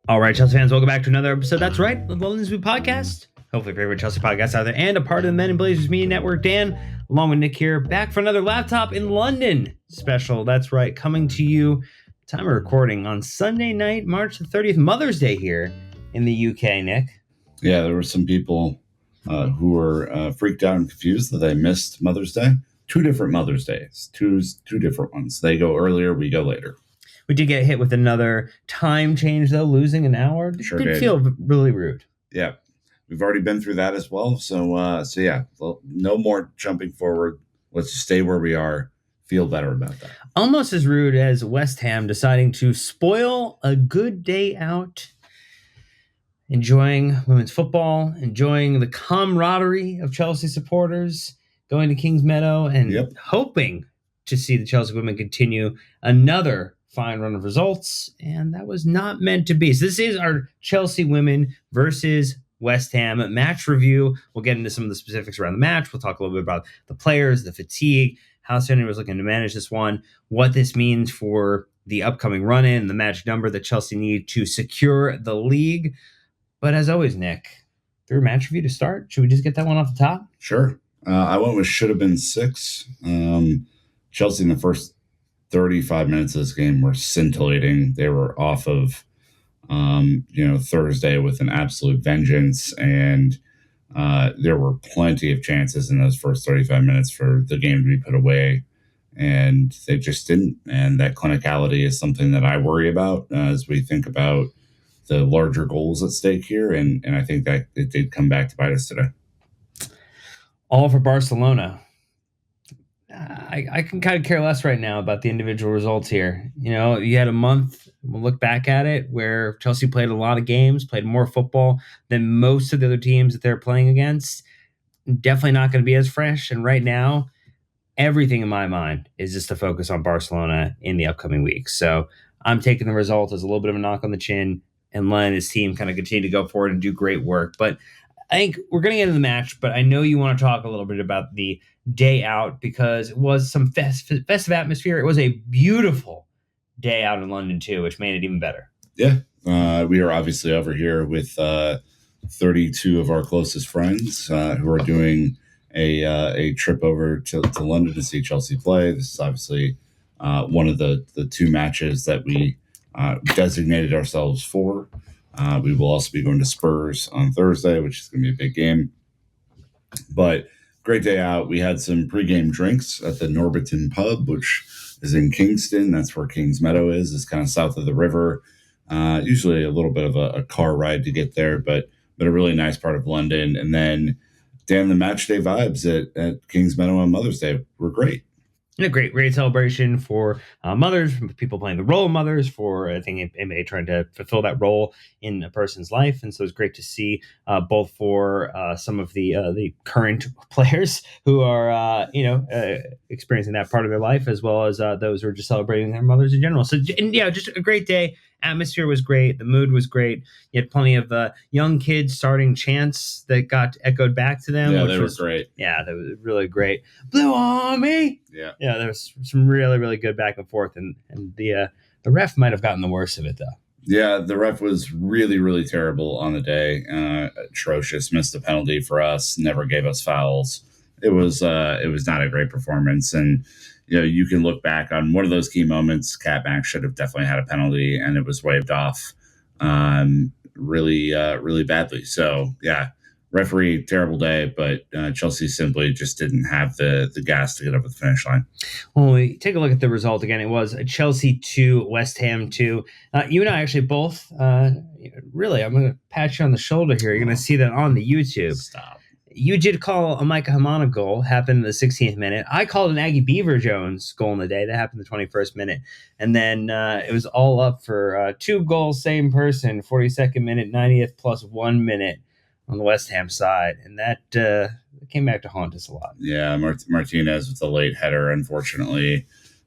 All right, Chelsea fans, welcome back to another episode. That's right, the London's Food Podcast. Hopefully, favorite Chelsea podcast out there, and a part of the Men in Blazers Media Network. Dan, along with Nick here, back for another laptop in London special. That's right, coming to you. Time of recording on Sunday night, March the 30th, Mother's Day here in the UK. Nick. Yeah, there were some people who were freaked out and confused that I missed Mother's Day. Two different Mother's Days, two different ones. They go earlier, we go later. We did get hit with another time change, though, losing an hour. Sure did feel really rude. Yeah, we've already been through that as well. So yeah, well, no more jumping forward. Let's just stay where we are. Feel better about that. Almost as rude as West Ham deciding to spoil a good day out, enjoying women's football, enjoying the camaraderie of Chelsea supporters, going to Kings Meadow, and hoping to see the Chelsea women continue another fine run of results, and that was not meant to be. So this is our Chelsea women versus West Ham match review. We'll get into some of the specifics around the match. We'll talk a little bit about the players, the fatigue, how Sandy was looking to manage this one, what this means for the upcoming run-in, the match number that Chelsea need to secure the league. But as always, Nick, through match review to start, should we just get that one off the top? Sure. I went with should have been 6. Chelsea in the first 35 minutes of this game were scintillating. They were off of, Thursday with an absolute vengeance, and there were plenty of chances in those first 35 minutes for the game to be put away, and they just didn't. And that clinicality is something that I worry about as we think about the larger goals at stake here, and I think that it did come back to bite us today. All for Barcelona. I can kind of care less right now about the individual results here. You know, you had a month, we'll look back at it, where Chelsea played a lot of games, played more football than most of the other teams that they're playing against. Definitely not going to be as fresh. And right now, everything in my mind is just to focus on Barcelona in the upcoming weeks. So I'm taking the result as a little bit of a knock on the chin and letting his team kind of continue to go forward and do great work. But I think we're going to get into the match, but I know you want to talk a little bit about the day out because it was some festive atmosphere. It was a beautiful day out in London too, which made it even better. Yeah. We are obviously over here with 32 of our closest friends who are doing a trip over to London to see Chelsea play. This is obviously one of the two matches that we designated ourselves for. We will also be going to Spurs on Thursday, which is going to be a big game. But great day out. We had some pregame drinks at the Norbiton pub, which is in Kingston. That's where Kings Meadow is. It's kind of south of the river. Usually a little bit of a car ride to get there, but a really nice part of London. And then, Dan, the match day vibes at Kings Meadow on Mother's Day were great. And a great celebration for mothers, people playing the role of mothers, for I think NBA trying to fulfill that role in a person's life, and so it's great to see both for some of the current players who are experiencing that part of their life, as well as those who are just celebrating their mothers in general. So just a great day. Atmosphere was great. The mood was great. You had plenty of young kids starting chants that got echoed back to them. Yeah, which was great. Yeah, that was really great. Blue Army. Yeah, there was some really, really good back and forth, and the ref might have gotten the worst of it though. Yeah, the ref was really, really terrible on the day. Atrocious. Missed a penalty for us. Never gave us fouls. It was not a great performance, and you can look back on one of those key moments. Catmack should have definitely had a penalty, and it was waved off really badly. So, yeah, referee, terrible day, but Chelsea simply just didn't have the gas to get over the finish line. When we take a look at the result again, it was a Chelsea 2, West Ham 2. You and I actually both, really, I'm going to pat you on the shoulder here. You're going to see that on the YouTube. Stop. You did call a Micah Hamana goal, happened in the 16th minute. I called an Aggie Beaver Jones goal in the day. That happened in the 21st minute. And then it was all up for 2 goals, same person, 42nd minute, 90th plus 1 minute on the West Ham side. And that came back to haunt us a lot. Yeah, Martinez with a late header, unfortunately,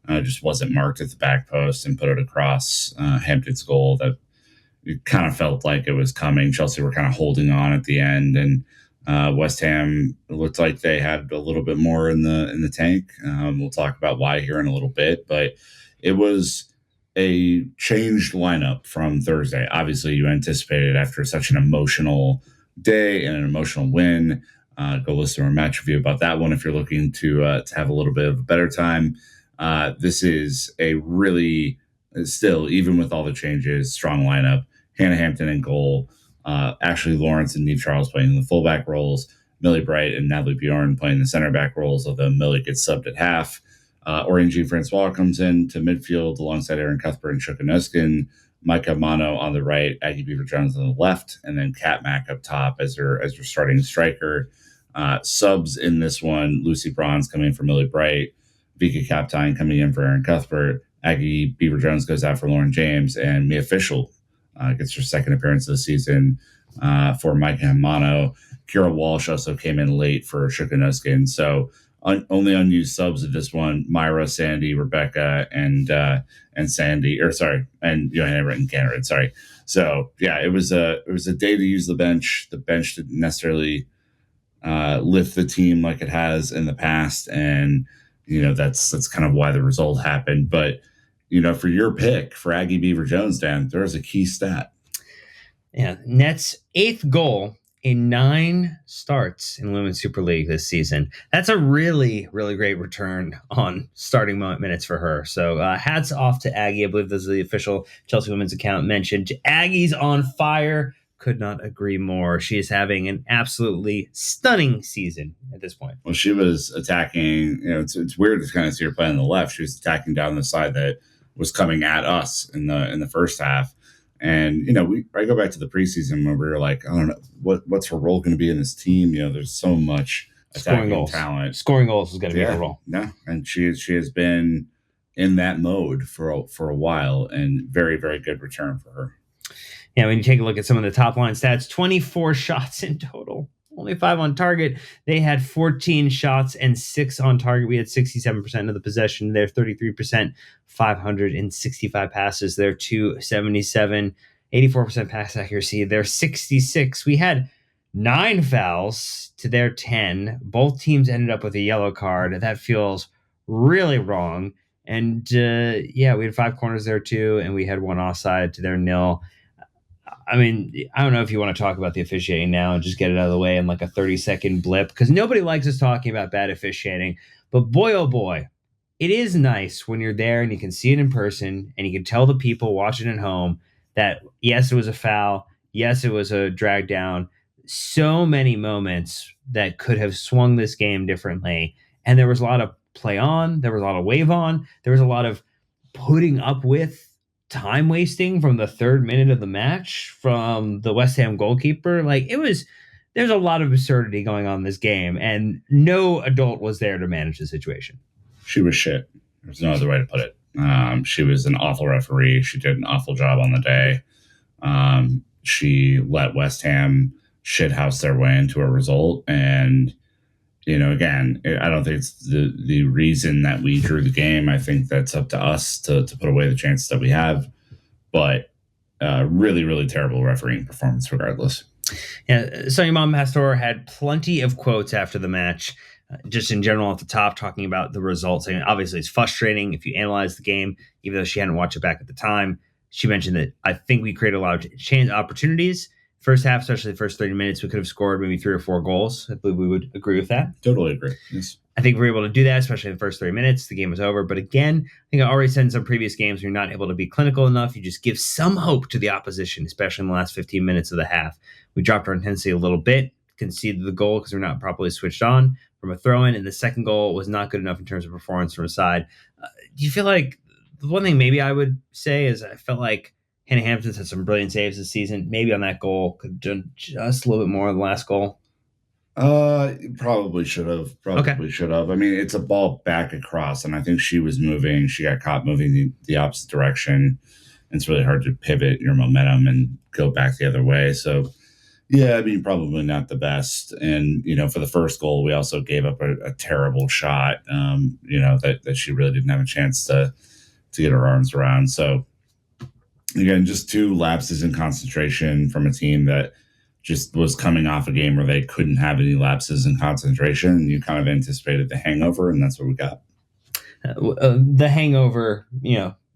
just wasn't marked at the back post and put it across Hampton's goal. That it kind of felt like it was coming. Chelsea were kind of holding on at the end, and West Ham looked like they had a little bit more in the tank. We'll talk about why here in a little bit, but it was a changed lineup from Thursday. Obviously, you anticipated after such an emotional day and an emotional win. Go listen to our match review about that one if you're looking to have a little bit of a better time. This is a really, still, even with all the changes, strong lineup. Hannah Hampton in goal. Ashley Lawrence and Neve Charles playing the fullback roles. Millie Bright and Natalie Bjorn playing the center back roles, although Millie gets subbed at half. Orangey Francois comes in to midfield alongside Aaron Cuthbert and Shuka Nuskin. Micah Mano on the right, Aggie Beaver Jones on the left, and then Kat Mack up top as her starting striker. Subs in this one: Lucy Bronze coming in for Millie Bright, Vika Kaptein coming in for Aaron Cuthbert. Aggie Beaver Jones goes out for Lauren James, and Mia Fischel gets her second appearance of the season for Micah Mano. Kira Walsh also came in late for Shuka Nuskin. So only unused subs of this one: Myra, Sandy, Rebecca, and Sandy, and Johanna Britton Cannerid. Sorry. So yeah, it was a day to use the bench. The bench didn't necessarily lift the team like it has in the past, and that's kind of why the result happened. But for your pick for Aggie Beaver Jones, Dan, there's a key stat. Yeah, Nets' 8th goal in 9 starts in Women's Super League this season. That's a really, really great return on starting minutes for her. So hats off to Aggie. I believe this is the official Chelsea Women's account mentioned. Aggie's on fire. Could not agree more. She is having an absolutely stunning season at this point. Well, she was attacking. It's weird to kind of see her play on the left. She was attacking down the side that was coming at us in the first half. And I go back to the preseason where we were like, I don't know what's her role going to be in this team. There's so much attacking talent. Scoring goals is going to be her role. No, and she has been in that mode for a while, and very, very good return for her. Yeah, when you take a look at some of the top line stats, 24 shots in total, only 5 on target. They had 14 shots and 6 on target. We had 67% of the possession. They're 33%, 565 passes. They're 277, 84% pass accuracy. They're 66. We had 9 fouls to their 10. Both teams ended up with a yellow card. That feels really wrong. And we had 5 corners there too, and we had 1 offside to their 0. I mean, I don't know if you want to talk about the officiating now and just get it out of the way in like a 30-second blip, because nobody likes us talking about bad officiating. But boy, oh boy, it is nice when you're there and you can see it in person and you can tell the people watching at home that, yes, it was a foul. Yes, it was a drag down. So many moments that could have swung this game differently. And there was a lot of play on. There was a lot of wave on. There was a lot of putting up with time wasting from the 3rd minute of the match from the West Ham goalkeeper. There's a lot of absurdity going on in this game, and no adult was there to manage the situation. She was shit. There's no other way to put it. She was an awful referee. She did an awful job on the day. She let West Ham shithouse their way into a result. And, again, I don't think it's the reason that we drew the game. I think that's up to us to put away the chances that we have. But really, really terrible refereeing performance regardless. Yeah, Sonia Mom Pastor had plenty of quotes after the match, just in general at the top, talking about the results. And obviously, it's frustrating if you analyze the game, even though she hadn't watched it back at the time. She mentioned that I think we created a lot of chance opportunities. First half, especially the first 30 minutes, we could have scored maybe 3 or 4 goals. I believe we would agree with that. Totally agree. Yes. I think we were able to do that, especially in the first 30 minutes. The game was over. But again, I think I already said in some previous games, you're not able to be clinical enough. You just give some hope to the opposition, especially in the last 15 minutes of the half. We dropped our intensity a little bit, conceded the goal because we're not properly switched on from a throw-in, and the second goal was not good enough in terms of performance from a side. Do you feel like the one thing maybe I would say is I felt like Hannah Hampton's had some brilliant saves this season. Maybe on that goal, could have done just a little bit more on the last goal. Probably should have. Should have. I mean, it's a ball back across, and I think she was moving. She got caught moving the opposite direction. And it's really hard to pivot your momentum and go back the other way. So, yeah, I mean, probably not the best. And, for the first goal, we also gave up a terrible shot, that she really didn't have a chance to get her arms around. So, again, just 2 lapses in concentration from a team that just was coming off a game where they couldn't have any lapses in concentration. You kind of anticipated the hangover, and that's what we got. The hangover,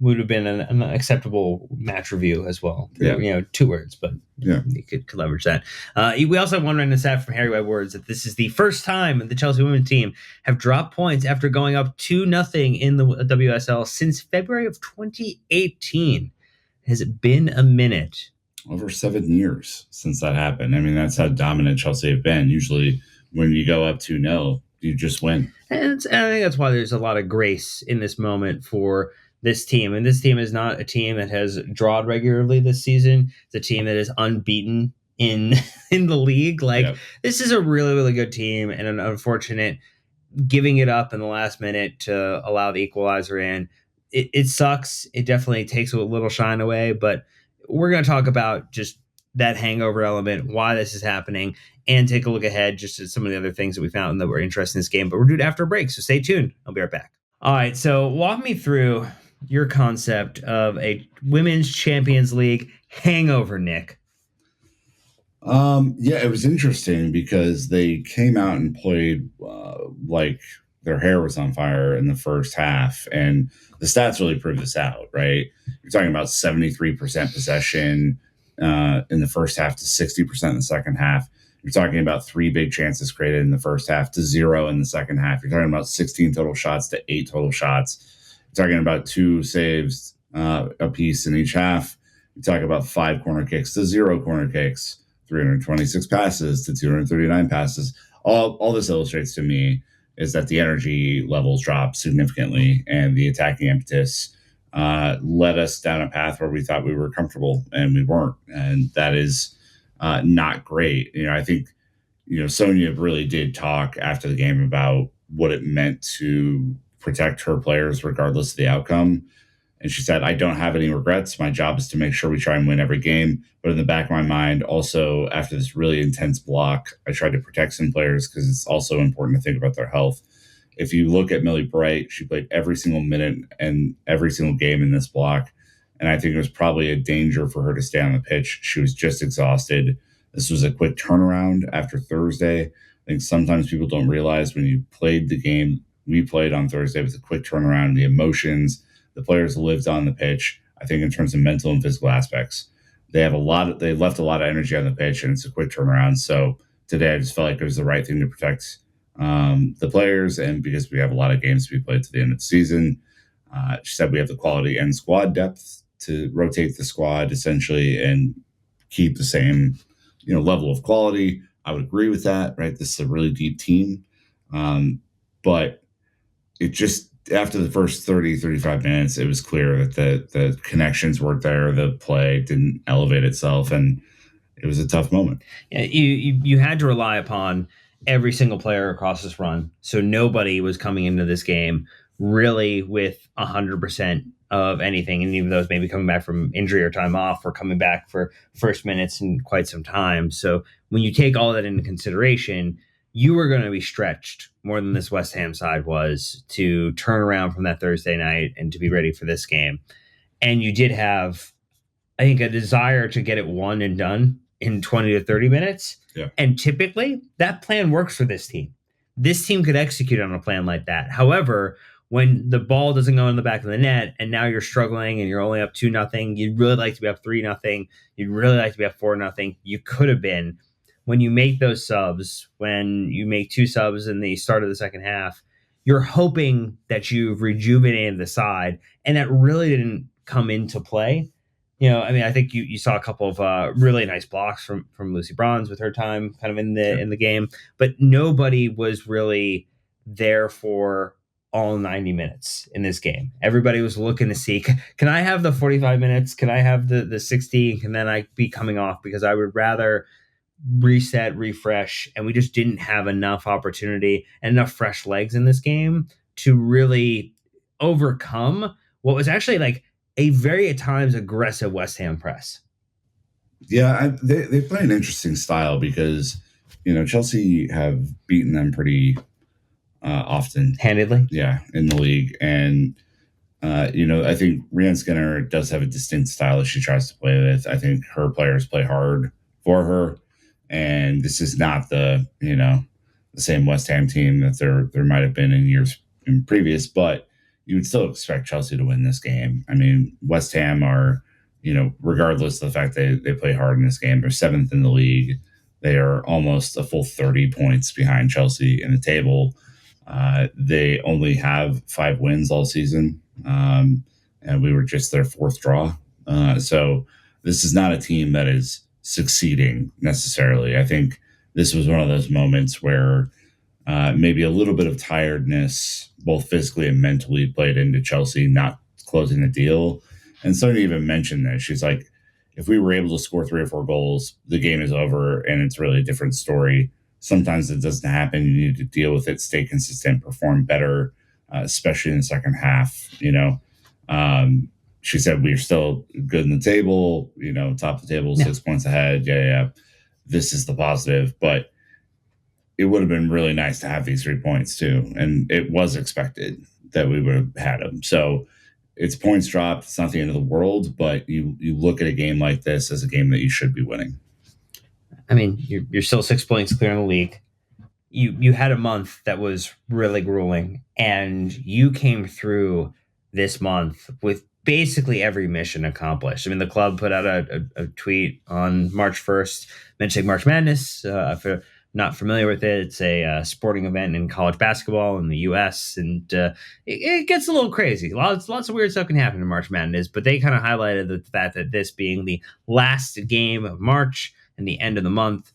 would have been an acceptable match review as well. Yeah. 2 words, but Yeah. you could leverage that. We also have one random stat from Harry Webb Words that this is the first time the Chelsea women's team have dropped points after going up 2-0 in the WSL since February of 2018. Has it been a minute? Over 7 years since that happened. I mean, that's how dominant Chelsea have been. Usually, when you go up 2-0, you just win. And I think that's why there's a lot of grace in this moment for this team. And this team is not a team that has drawn regularly this season. It's a team that is unbeaten in in the league. This is a really, really good team, and an unfortunate giving it up in the last minute to allow the equalizer in. It sucks. It definitely takes a little shine away, but we're going to talk about just that hangover element, why this is happening, and take a look ahead just at some of the other things that we found that were interesting in this game. But we're doing it after a break, so stay tuned. I'll be right back. All right, so walk me through your concept of a Women's Champions League hangover, Nick. Yeah, it was interesting because they came out and played like their hair was on fire in the first half, and the stats really prove this out, right? You're talking about 73% possession in the first half to 60% in the second half. You're talking about 3 big chances created in the first half to 0 in the second half. You're talking about 16 total shots to 8 total shots. You're talking about 2 saves a piece in each half. You're talking about 5 corner kicks to 0 corner kicks. 326 passes to 239 passes. All this illustrates to me is that the energy levels dropped significantly, and the attacking impetus led us down a path where we thought we were comfortable, and we weren't. And that is not great. I think, Sonia really did talk after the game about what it meant to protect her players regardless of the outcome. And she said, I don't have any regrets. My job is to make sure we try and win every game. But in the back of my mind, also, after this really intense block, I tried to protect some players because it's also important to think about their health. If you look at Millie Bright, she played every single minute and every single game in this block. And I think it was probably a danger for her to stay on the pitch. She was just exhausted. This was a quick turnaround after Thursday. I think sometimes people don't realize when you played the game we played on Thursday with a quick turnaround, the emotions, the players lived on the pitch. I think in terms of mental and physical aspects, they left a lot of energy on the pitch, and it's a quick turnaround. So today, I just felt like it was the right thing to protect the players, and because we have a lot of games to be played to the end of the season. She said we have the quality and squad depth to rotate the squad essentially and keep the same level of quality. I would agree with that. Right, this is a really deep team, but it just after the first 30, 35 minutes, it was clear that the connections weren't there. The play didn't elevate itself, and it was a tough moment. Yeah, you had to rely upon every single player across this run. So nobody was coming into this game really with 100% of anything. And even those maybe coming back from injury or time off or coming back for first minutes in quite some time. So when you take all that into consideration, you were going to be stretched more than this West Ham side was to turn around from that Thursday night and to be ready for this game. And you did have, I think, a desire to get it won and done in 20 to 30 minutes. Yeah. And typically that plan works for this team. This team could execute on a plan like that. However, when the ball doesn't go in the back of the net and now you're struggling and you're only up 2-0, you'd really like to be up 3-0. You'd really like to be up 4-0. You could have been. When you make those subs, when you make 2 subs in the start of the second half, you're hoping that you've rejuvenated the side, and that really didn't come into play. I think you saw a couple of really nice blocks from Lucy Bronze with her time kind of in the game, but nobody was really there for all 90 minutes in this game. Everybody was looking to see, can I have the 45 minutes? Can I have the 60? Can then I be coming off? Because I would rather reset, refresh, and we just didn't have enough opportunity and enough fresh legs in this game to really overcome what was actually like a very at times aggressive West Ham press. Yeah, they play an interesting style because Chelsea have beaten them pretty often, handedly. Yeah, in the league, and I think Rian Skinner does have a distinct style that she tries to play with. I think her players play hard for her. And this is not the same West Ham team that there might have been in years in previous, but you would still expect Chelsea to win this game. I mean, West Ham are, regardless of the fact they play hard in this game, they're seventh in the league. They are almost a full 30 points behind Chelsea in the table. They only have 5 wins all season, and we were just their fourth draw. So this is not a team that is succeeding necessarily. I think this was one of those moments where maybe a little bit of tiredness, both physically and mentally, played into Chelsea not closing the deal. And Sonia even mentioned this. She's like, if we were able to score 3 or 4 goals, the game is over and it's really a different story. Sometimes it doesn't happen. You need to deal with it, stay consistent, perform better, especially in the second half. She said we're still good in the table, top of the table, Yeah. 6 points ahead. Yeah. This is the positive, but it would have been really nice to have these 3 points too. And it was expected that we would have had them. So it's points dropped. It's not the end of the world, but you look at a game like this as a game that you should be winning. I mean, you're still 6 points clear in the league. You had a month that was really grueling, and you came through this month with basically every mission accomplished. I mean, the club put out a tweet on March 1st mentioning March Madness. If you're not familiar with it, it's a sporting event in college basketball in the U.S., and it gets a little crazy. Lots of weird stuff can happen in March Madness, but they kind of highlighted the fact that this being the last game of March and the end of the month,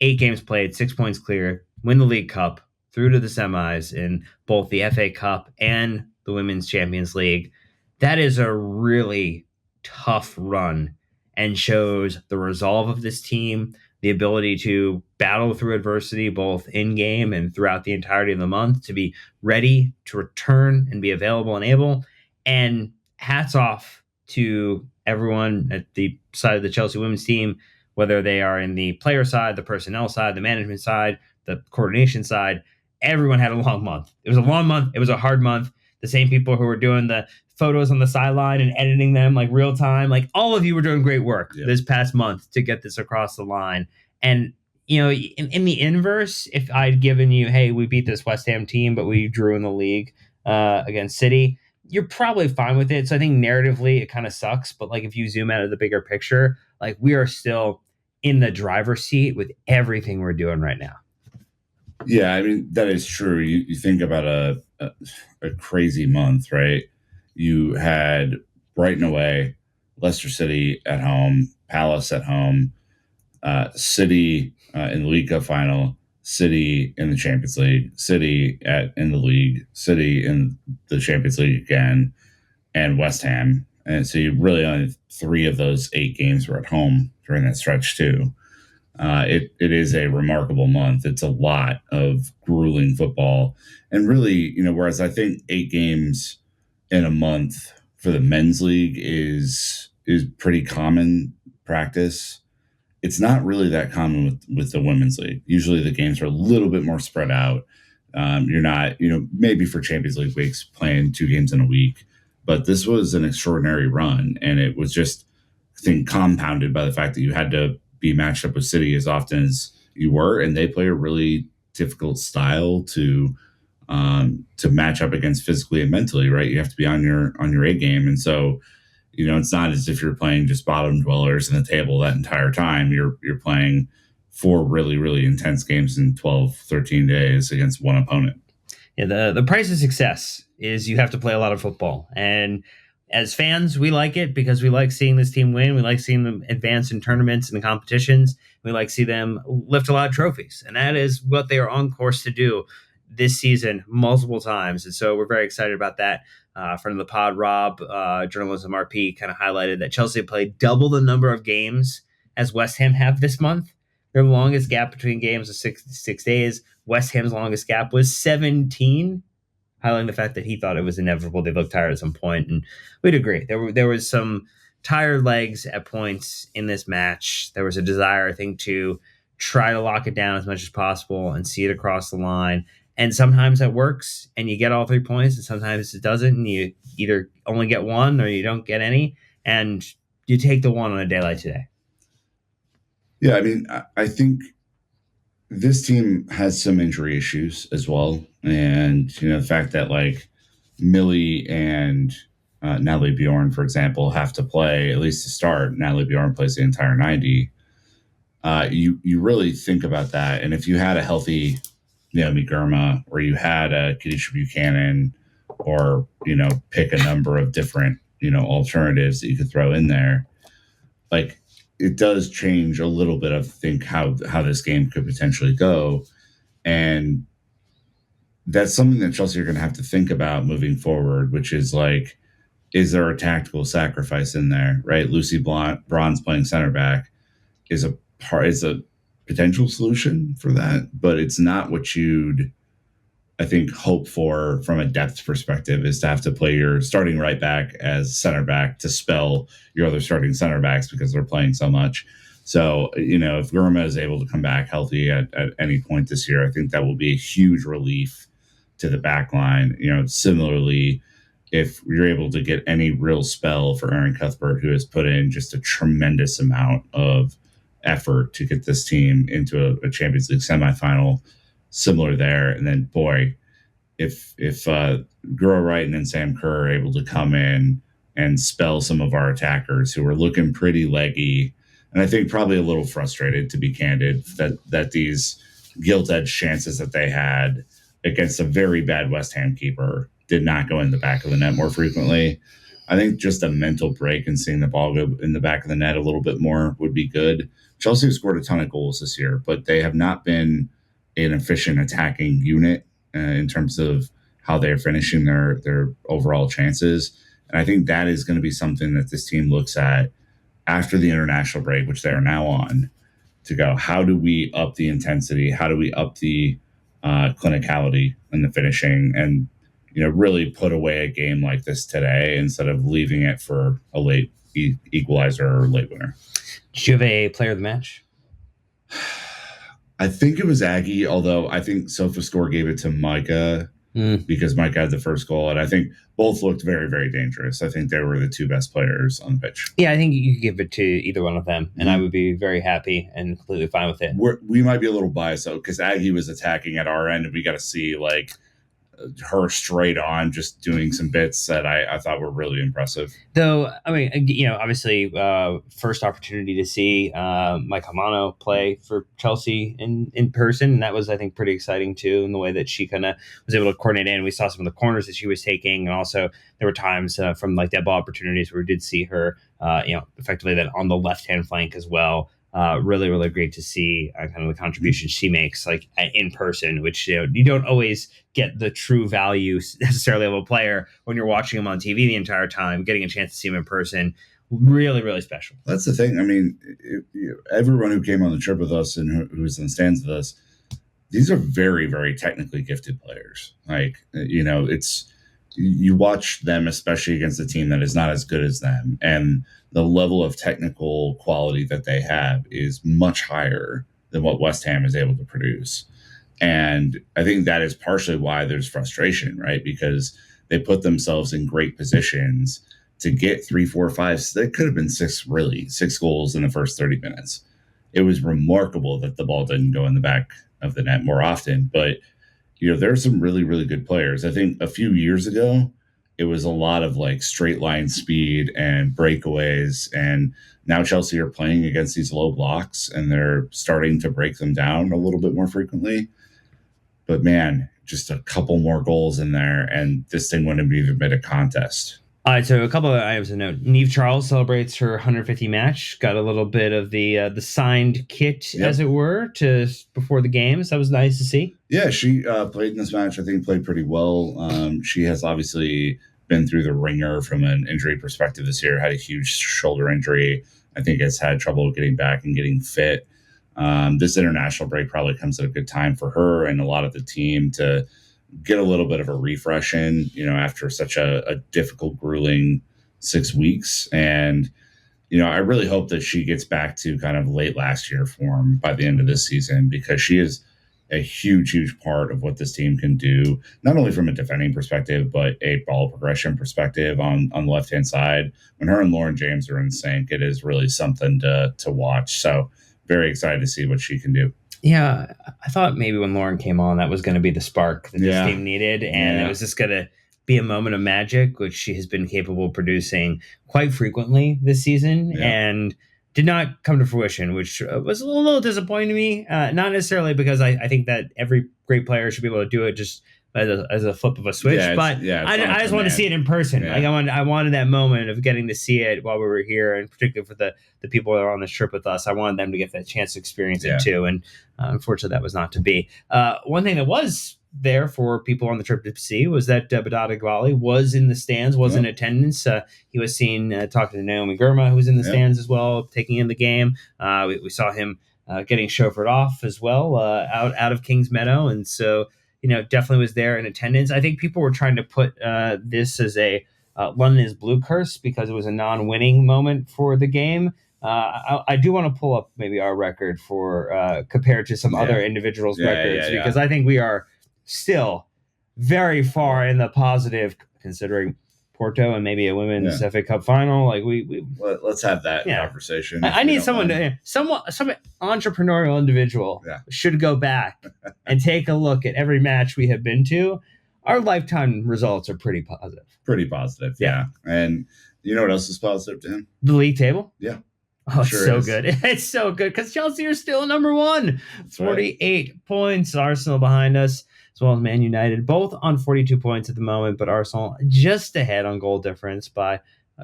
8 games played, 6 points clear, win the League Cup, through to the semis in both the FA Cup and the Women's Champions League. That is a really tough run and shows the resolve of this team, the ability to battle through adversity both in game and throughout the entirety of the month, to be ready to return and be available and able. And hats off to everyone at the side of the Chelsea women's team, whether they are in the player side, the personnel side, the management side, the coordination side. Everyone had a long month. It was a long month. It was a hard month. The same people who were doing the photos on the sideline and editing them like real time, like all of you were doing great work this past month to get this across the line. And in the inverse, if I'd given you, hey, we beat this West Ham team, but we drew in the league against City, you're probably fine with it. So I think narratively it kind of sucks, but like if you zoom out of the bigger picture, like we are still in the driver's seat with everything we're doing right now. Yeah, I mean, that is true. You think about a crazy month, right? You had Brighton away, Leicester City at home, Palace at home, City in the League Cup final, City in the Champions League, City in the league, City in the Champions League again, and West Ham. And so you really only 3 of those 8 games were at home during that stretch too. It is a remarkable month. It's a lot of grueling football, and really, whereas I think 8 games in a month for the men's league is pretty common practice. It's not really that common with the women's league. Usually, the games are a little bit more spread out. You're not, maybe for Champions League weeks playing 2 games in a week, but this was an extraordinary run, and it was just, I think, compounded by the fact that you had to be matched up with City as often as you were, and they play a really difficult style to match up against physically and mentally. Right, you have to be on your A game, and so it's not as if you're playing just bottom dwellers in the table that entire time. You're playing 4 really, really intense games in 12, 13 days against one opponent. Yeah, the price of success is you have to play a lot of football. And as fans, we like it because we like seeing this team win. We like seeing them advance in tournaments and competitions. We like to see them lift a lot of trophies. And that is what they are on course to do this season multiple times. And so we're very excited about that. Friend of the pod, Rob, Journalism RP, kind of highlighted that Chelsea played double the number of games as West Ham have this month. Their longest gap between games was 6 days. West Ham's longest gap was 17, highlighting the fact that he thought it was inevitable. They looked tired at some point, and we'd agree. There was some tired legs at points in this match. There was a desire, I think, to try to lock it down as much as possible and see it across the line. And sometimes that works, and you get all 3 points, and sometimes it doesn't, and you either only get one or you don't get any, and you take the one on a day like today. Yeah, I mean, I think this team has some injury issues as well, and the fact that Millie and Natalie Bjorn, for example, have to play at least to start. Natalie Bjorn plays the entire 90. You really think about that, and if you had a healthy Naomi Gurma, or you had a Kadisha Buchanan, or pick a number of different alternatives that you could throw in there, like it does change a little bit of think how this game could potentially go, and that's something that Chelsea are going to have to think about moving forward, which is like, is there a tactical sacrifice in there, right? Lucy Braun's playing center back is a potential solution for that, but it's not what you'd, I think, hope for from a depth perspective, is to have to play your starting right back as center back to spell your other starting center backs because they're playing so much. So, if Gurma is able to come back healthy at any point this year, I think that will be a huge relief to the back line. Similarly, if you're able to get any real spell for Aaron Cuthbert, who has put in just a tremendous amount of effort to get this team into a Champions League semifinal, similar there. And then, boy, if Guro Wright and Sam Kerr are able to come in and spell some of our attackers who are looking pretty leggy, and I think probably a little frustrated, to be candid, that these gilt-edged chances that they had against a very bad West Ham keeper did not go in the back of the net more frequently. I think just a mental break and seeing the ball go in the back of the net a little bit more would be good. Chelsea have scored a ton of goals this year, but they have not been an efficient attacking unit in terms of how they're finishing their overall chances. And I think that is going to be something that this team looks at after the international break, which they are now on, to go, how do we up the intensity? How do we up the clinicality in the finishing, and really put away a game like this today instead of leaving it for a late equalizer or late winner? Did you have a player of the match? I think it was Aggie, although I think SofaScore gave it to Micah because Micah had the first goal, and I think both looked very, very dangerous. I think they were the two best players on the pitch. Yeah, I think you could give it to either one of them, and I would be very happy and completely fine with it. We might be a little biased, though, because Aggie was attacking at our end, and we got to see, like, her straight on just doing some bits that I thought were really impressive. Though, I mean, obviously, first opportunity to see Mike Hamano play for Chelsea in person, and that was, I think, pretty exciting too, in the way that she kind of was able to coordinate in. We saw some of the corners that she was taking, and also there were times from like dead ball opportunities where we did see her, effectively that on the left-hand flank as well. Really, really great to see kind of the contribution she makes, like in person, which you don't always get the true value necessarily of a player when you're watching him on TV the entire time. Getting a chance to see him in person, really, really special. That's the thing. I mean, everyone who came on the trip with us and who was in the stands with us, these are very, very technically gifted players. Like, it's, you watch them, especially against a team that is not as good as them, and the level of technical quality that they have is much higher than what West Ham is able to produce. And I think that is partially why there's frustration, right? Because they put themselves in great positions to get 3, 4, 5. That could have been six goals in the first 30 minutes. It was remarkable that the ball didn't go in the back of the net more often. But, there are some really, really good players. I think a few years ago, it was a lot of like straight line speed and breakaways. And now Chelsea are playing against these low blocks, and they're starting to break them down a little bit more frequently. But man, just a couple more goals in there, and this thing wouldn't have even been a contest. All right, so a couple of items to note. Neve Charles celebrates her 150 match. Got a little bit of the signed kit, as it were, to before the games. That was nice to see. Yeah, she played in this match. I think played pretty well. She has obviously been through the ringer from an injury perspective this year. Had a huge shoulder injury. I think has had trouble getting back and getting fit. This international break probably comes at a good time for her and a lot of the team to get a little bit of a refresh in, after such a difficult, grueling 6 weeks. And, I really hope that she gets back to kind of late last year form by the end of this season, because she is a huge, huge part of what this team can do, not only from a defending perspective, but a ball progression perspective on the left-hand side. When her and Lauren James are in sync, it is really something to watch. So very excited to see what she can do. Yeah, I thought maybe when Lauren came on, that was going to be the spark that this team needed, and it was just going to be a moment of magic, which she has been capable of producing quite frequently this season, and did not come to fruition, which was a little disappointing to me. Not necessarily because I think that every great player should be able to do it just as a flip of a switch, but I just want to see it in person. Like I wanted that moment of getting to see it while we were here, and particularly for the people that are on this trip with us. I wanted them to get that chance to experience it too, and unfortunately that was not to be. One thing that was there for people on the trip to see was that Badada Ghali was in the stands, was in attendance. He was seen talking to Naomi Girma, who was in the stands as well, taking in the game. We saw him getting chauffeured off as well out of Kings Meadow, and so definitely was there in attendance. I think people were trying to put this as a London is Blue curse because it was a non-winning moment for the game. I do want to pull up maybe our record for compared to some other individuals' records because I think we are still very far in the positive, considering Porto and maybe a women's FA Cup final. Like let's have that conversation. I need someone some entrepreneurial individual should go back and take a look at every match we have been to. Our lifetime results are pretty positive. Pretty positive, yeah. And you know what else is positive, Dan? The league table? Yeah. Oh, it's so good. It's so good because Chelsea are still number one. That's 48 points. Arsenal behind us, as well as Man United, both on 42 points at the moment, but Arsenal just ahead on goal difference by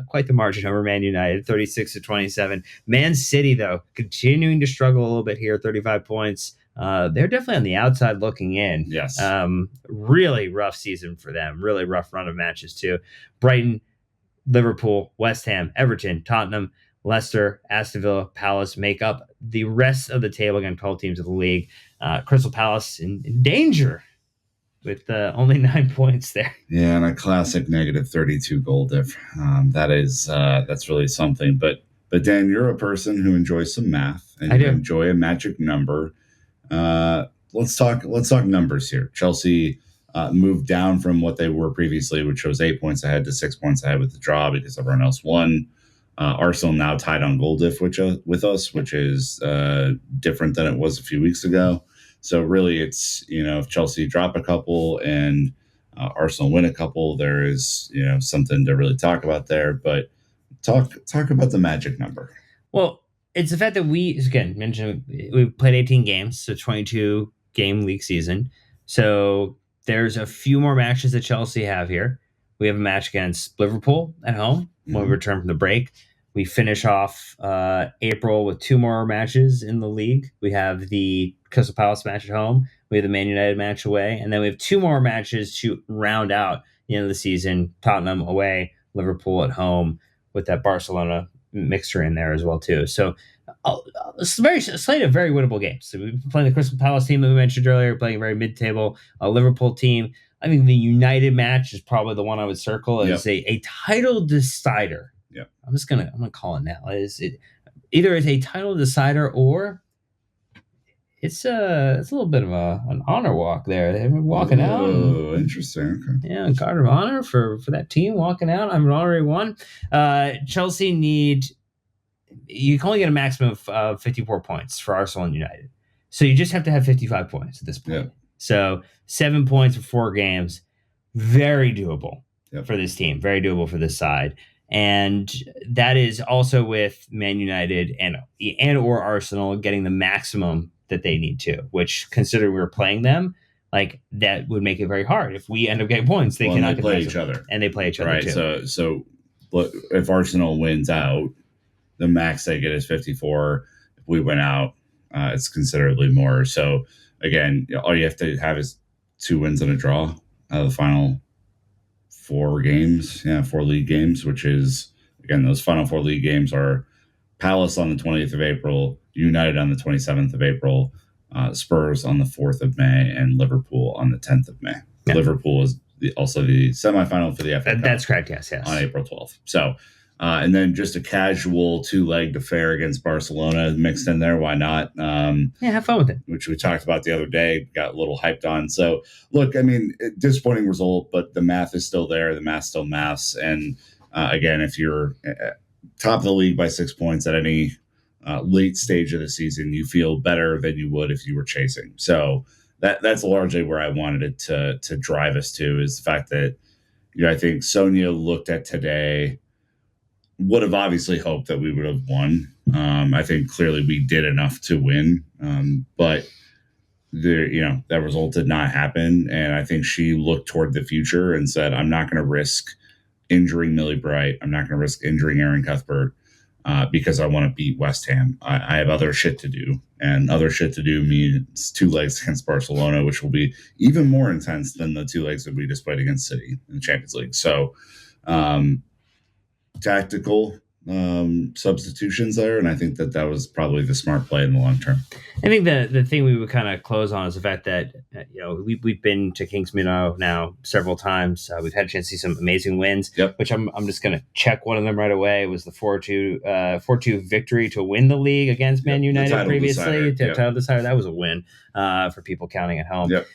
quite the margin over Man United, 36-27. Man City, though, continuing to struggle a little bit here, 35 points. They're definitely on the outside looking in. Yes. Really rough season for them. Really rough run of matches, too. Brighton, Liverpool, West Ham, Everton, Tottenham, Leicester, Aston Villa, Palace make up the rest of the table. Again, 12 teams of the league. Crystal Palace in danger with only 9 points there. Yeah, and a classic negative 32 goal diff. That's really something. But Dan, you're a person who enjoys some math and you enjoy a magic number. Let's talk numbers here. Chelsea moved down from what they were previously, which was 8 points ahead, to 6 points ahead with the draw because everyone else won. Arsenal now tied on goal diff with us, which is different than it was a few weeks ago. So really, it's if Chelsea drop a couple and Arsenal win a couple, there is something to really talk about there. But talk about the magic number. Well, it's the fact that we played 18 games, so 22 game league season. So there's a few more matches that Chelsea have here. We have a match against Liverpool at home when we return from the break. We finish off April with 2 more matches in the league. We have the Crystal Palace match at home. We have the Man United match away. And then we have 2 more matches to round out the end of the season. Tottenham away, Liverpool at home, with that Barcelona mixture in there as well, too. So a slate of very winnable games. So we've been playing the Crystal Palace team that we mentioned earlier, playing a very mid-table Liverpool team. I think the United match is probably the one I would circle as a title decider. Yep. I'm gonna call it now. Is it either it's a title decider or it's a little bit of an honor walk there. They're walking out. Oh, interesting. Okay. Yeah, guard of honor for that team walking out. I'm already won. Chelsea you can only get a maximum of 54 points for Arsenal and United. So you just have to have 55 points at this point. Yep. So 7 points for 4 games, very doable for this team, very doable for this side. And that is also with Man United and or Arsenal getting the maximum that they need to, which, considering we're playing them, like that would make it very hard. If we end up getting points, they cannot play each other. And they play each other too. So if Arsenal wins out, the max they get is 54. If we win out, it's considerably more. So again, all you have to have is 2 wins and a draw out of the final 4 games. 4 league games, which is, again, those final 4 league games are Palace on the 20th of April, United on the 27th of April, Spurs on the 4th of May, and Liverpool on the 10th of May. Yeah. Liverpool is also the semifinal for the FA Cup. That's correct, yes. On April 12th. So, and then just a casual 2-legged affair against Barcelona mixed in there. Why not? Have fun with it. Which we talked about the other day, got a little hyped on. So, look, I mean, disappointing result, but the math is still there. The math still maths. And again, if you're top of the league by 6 points at any late stage of the season, you feel better than you would if you were chasing. So that's largely where I wanted it to drive us to, is the fact that I think Sonia looked at today, would have obviously hoped that we would have won. I think clearly we did enough to win, but that result did not happen. And I think she looked toward the future and said, I'm not going to risk injuring Millie Bright. I'm not going to risk injuring Aaron Cuthbert because I want to beat West Ham. I have other shit to do. And other shit to do means 2 legs against Barcelona, which will be even more intense than the 2 legs that we just played against City in the Champions League. So, tactical substitutions there, and I think that was probably the smart play in the long term. I think the thing we would kind of close on is the fact that we've been to Kingsmeadow now several times. We've had a chance to see some amazing wins, which I'm just going to check one of them right away. It was the 4-2 victory to win the league against Man United previously. Title decider. That was a win for people counting at home. Yep.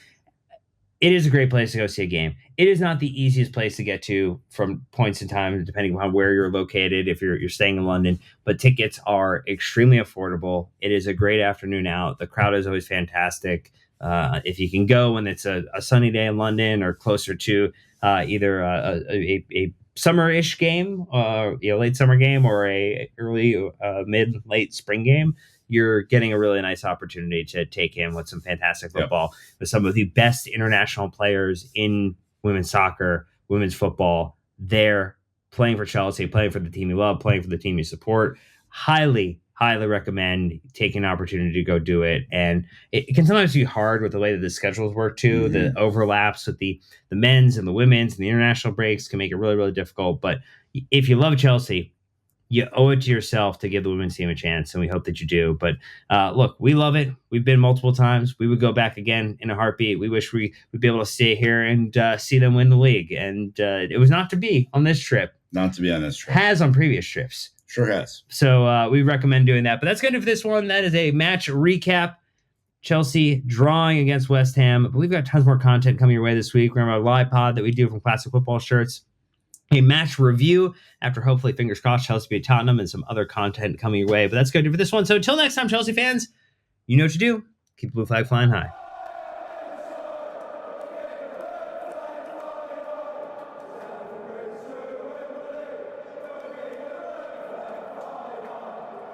It is a great place to go see a game. It is not the easiest place to get to from points in time, depending on where you're located, if you're staying in London, but tickets are extremely affordable. It is a great afternoon out. The crowd is always fantastic. If you can go when it's a sunny day in London or closer to either a summer-ish game, late summer game, or a early, mid-late spring game, you're getting a really nice opportunity to take in with some fantastic football with some of the best international players in women's soccer, women's football. They're playing for Chelsea, playing for the team you love, playing for the team you support. Highly, highly recommend taking an opportunity to go do it. And it can sometimes be hard with the way that the schedules work too. The overlaps with the men's and the women's and the international breaks can make it really, really difficult. But if you love Chelsea, you owe it to yourself to give the women's team a chance, and we hope that you do. But look, we love it. We've been multiple times. We would go back again in a heartbeat. We wish we would be able to stay here and see them win the league. And it was not to be on this trip. Not to be on this trip. Has on previous trips. Sure has. So we recommend doing that. But that's going to do for this one. That is a match recap. Chelsea drawing against West Ham. But we've got tons more content coming your way this week. Remember our live pod that we do from Classic Football Shirts. A match review after hopefully, fingers crossed, Chelsea beat Tottenham, and some other content coming your way. But that's good for this one. So until next time, Chelsea fans, you know what to do. Keep the blue flag flying high.